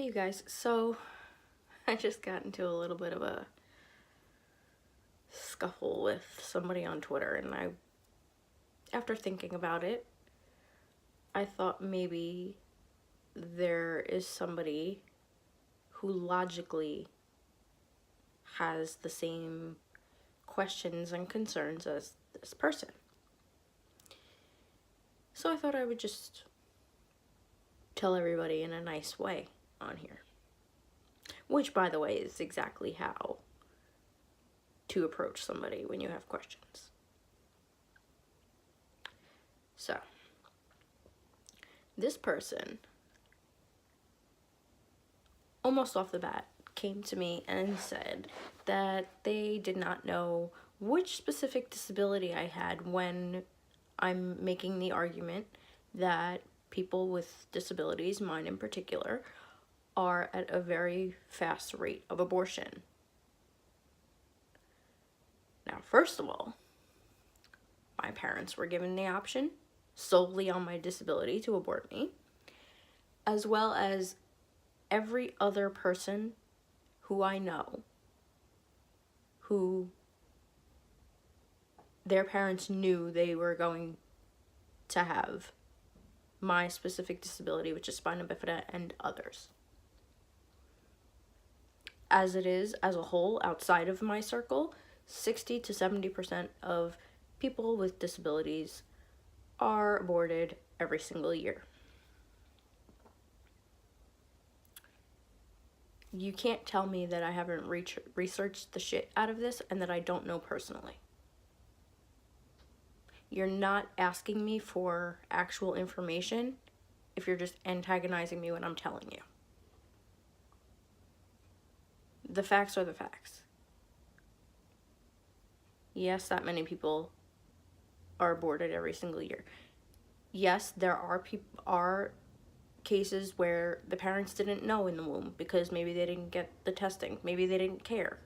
you guys, so I just got into a little bit of a scuffle with somebody on Twitter, and after thinking about it, I thought maybe there is somebody who logically has the same questions and concerns as this person. So I thought I would just tell everybody in a nice way on here. Which, by the way, is exactly how to approach somebody when you have questions. So, this person, almost off the bat, came to me and said that they did not know which specific disability I had when I'm making the argument that people with disabilities, mine in particular, are at a very fast rate of abortion. Now, first of all, my parents were given the option solely on my disability to abort me, as well as every other person who I know who their parents knew they were going to have my specific disability, which is spina bifida, and others. As it is, as a whole, outside of my circle, 60 to 70% of people with disabilities are aborted every single year. You can't tell me that I haven't researched the shit out of this and that I don't know personally. You're not asking me for actual information if you're just antagonizing me when I'm telling you. The facts are the facts. Yes, that many people are aborted every single year. Yes, there are cases where the parents didn't know in the womb because maybe they didn't get the testing. Maybe they didn't care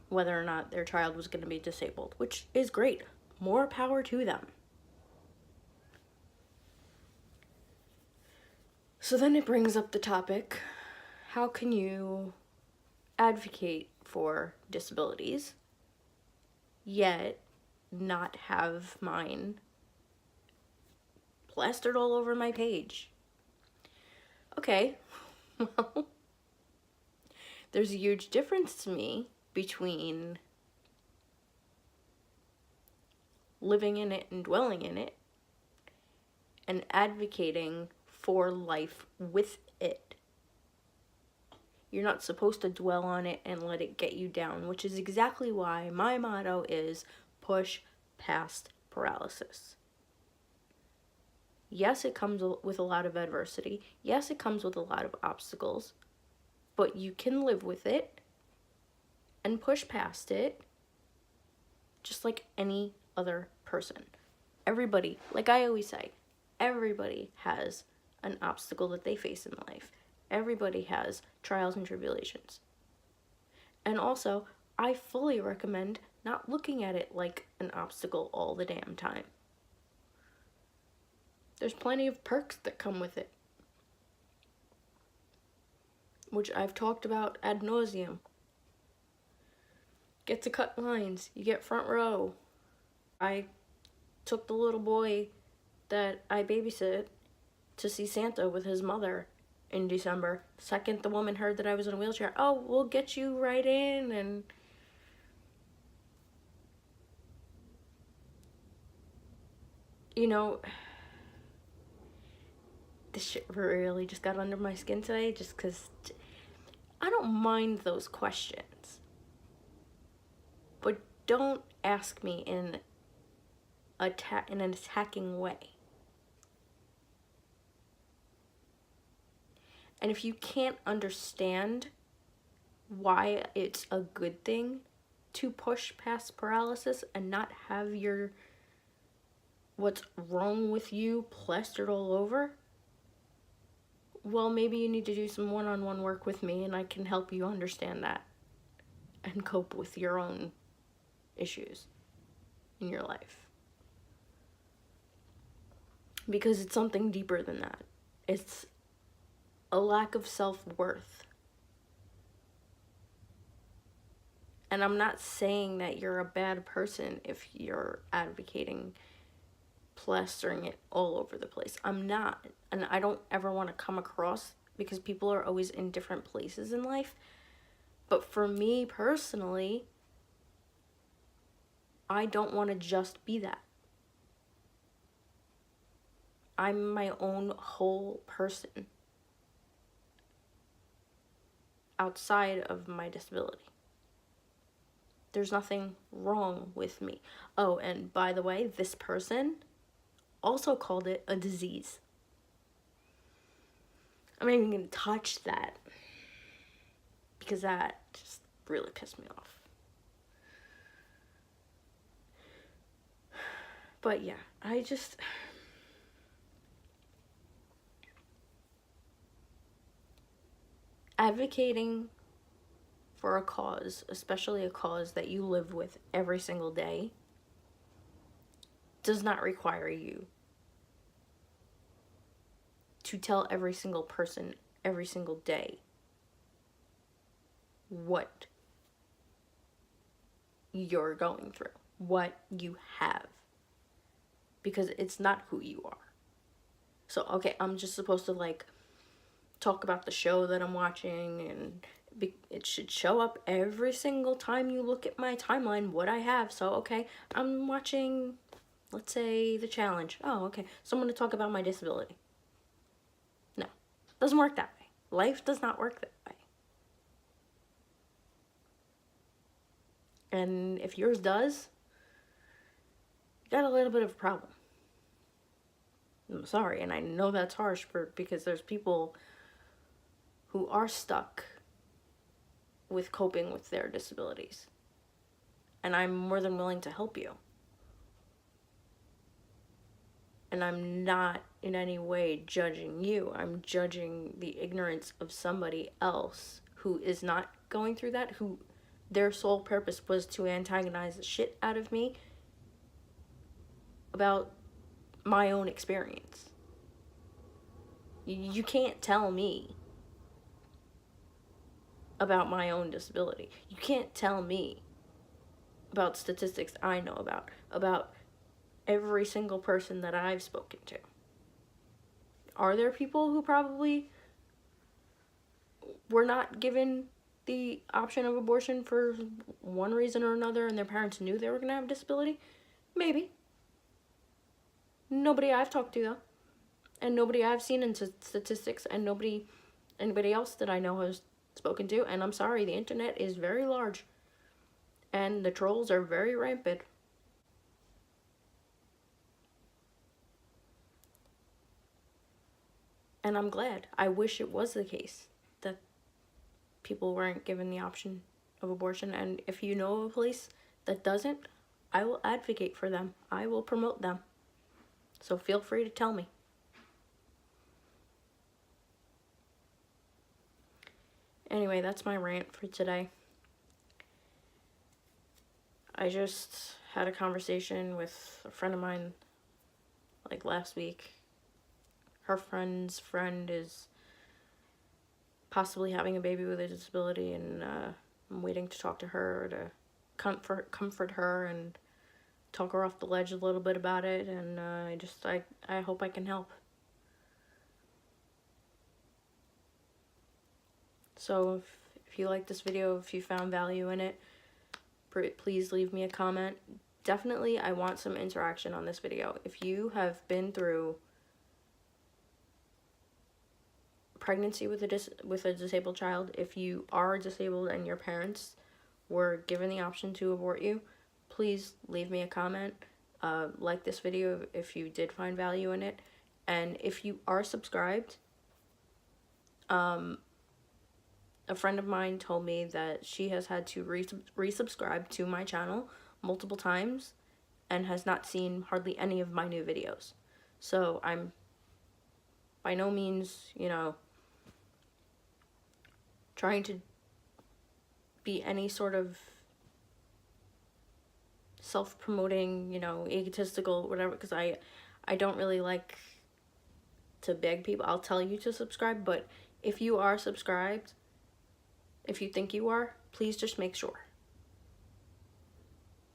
whether or not their child was going to be disabled, which is great. More power to them. So then it brings up the topic, how can you advocate for disabilities yet not have mine plastered all over my page? Okay, well, there's a huge difference to me between living in it and dwelling in it and advocating for life with it. You're not supposed to dwell on it and let it get you down, which is exactly why my motto is push past paralysis. Yes, it comes with a lot of adversity. Yes, it comes with a lot of obstacles, but you can live with it and push past it just like any other person. Everybody, like I always say, everybody has an obstacle that they face in life. Everybody has trials and tribulations. And also, I fully recommend not looking at it like an obstacle all the damn time. There's plenty of perks that come with it, which I've talked about ad nauseum. Get to cut lines, you get front row. I took the little boy that I babysit to see Santa with his mother in December. Second the woman heard that I was in a wheelchair, oh, we'll get you right in, and you know, this shit really just got under my skin today just because I don't mind those questions, but don't ask me in an attacking way. And if you can't understand why it's a good thing to push past paralysis and not have your what's wrong with you plastered all over, well, maybe you need to do some one-on-one work with me and I can help you understand that and cope with your own issues in your life. Because it's something deeper than that. It's a lack of self-worth. And I'm not saying that you're a bad person if you're advocating plastering it all over the place. I'm not. And I don't ever want to come across, because people are always in different places in life. But for me personally, I don't want to just be that. I'm my own whole person outside of my disability. There's nothing wrong with me. Oh, and by the way, this person also called it a disease. I'm not even going to touch that, because that just really pissed me off. But yeah, advocating for a cause, especially a cause that you live with every single day, does not require you to tell every single person every single day what you're going through, what you have, because it's not who you are. So, okay, I'm just supposed to like talk about the show that I'm watching, and it should show up every single time you look at my timeline what I have. So, okay, I'm watching, let's say, The Challenge. Oh, okay, so I'm going to talk about my disability. No, doesn't work that way. Life does not work that way. And if yours does, you got a little bit of a problem. I'm sorry, and I know that's harsh because there's people who are stuck with coping with their disabilities. And I'm more than willing to help you. And I'm not in any way judging you. I'm judging the ignorance of somebody else who is not going through that, who their sole purpose was to antagonize the shit out of me about my own experience. You can't tell me about my own disability. You can't tell me about statistics I know about every single person that I've spoken to. Are there people who probably were not given the option of abortion for one reason or another, and their parents knew they were going to have a disability? Maybe. Nobody I've talked to, though. And nobody I've seen in statistics, and anybody else that I know has spoken to. And I'm sorry, the internet is very large. And the trolls are very rampant. And I'm glad. I wish it was the case that people weren't given the option of abortion. And if you know of a place that doesn't, I will advocate for them. I will promote them. So feel free to tell me. Anyway, that's my rant for today. I just had a conversation with a friend of mine like last week. Her friend's friend is possibly having a baby with a disability, and I'm waiting to talk to her to comfort her and talk her off the ledge a little bit about it, and I hope I can help. So if you like this video, if you found value in it, please leave me a comment. Definitely, I want some interaction on this video. If you have been through pregnancy with a disabled child, if you are disabled and your parents were given the option to abort you, please leave me a comment. Like this video if you did find value in it. And if you are subscribed, a friend of mine told me that she has had to resubscribe to my channel multiple times and has not seen hardly any of my new videos. So I'm by no means, trying to be any sort of self-promoting, egotistical, whatever, because I don't really like to beg people. I'll tell you to subscribe, but If you are subscribed, if you think you are, please just make sure.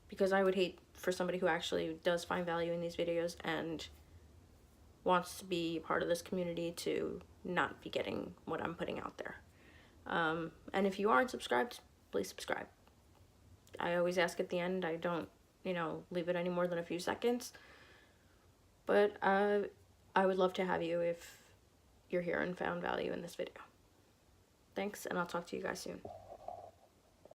Because I would hate for somebody who actually does find value in these videos and wants to be part of this community to not be getting what I'm putting out there. And if you aren't subscribed, please subscribe. I always ask at the end. I don't, leave it any more than a few seconds. But I would love to have you if you're here and found value in this video. Thanks, and I'll talk to you guys soon.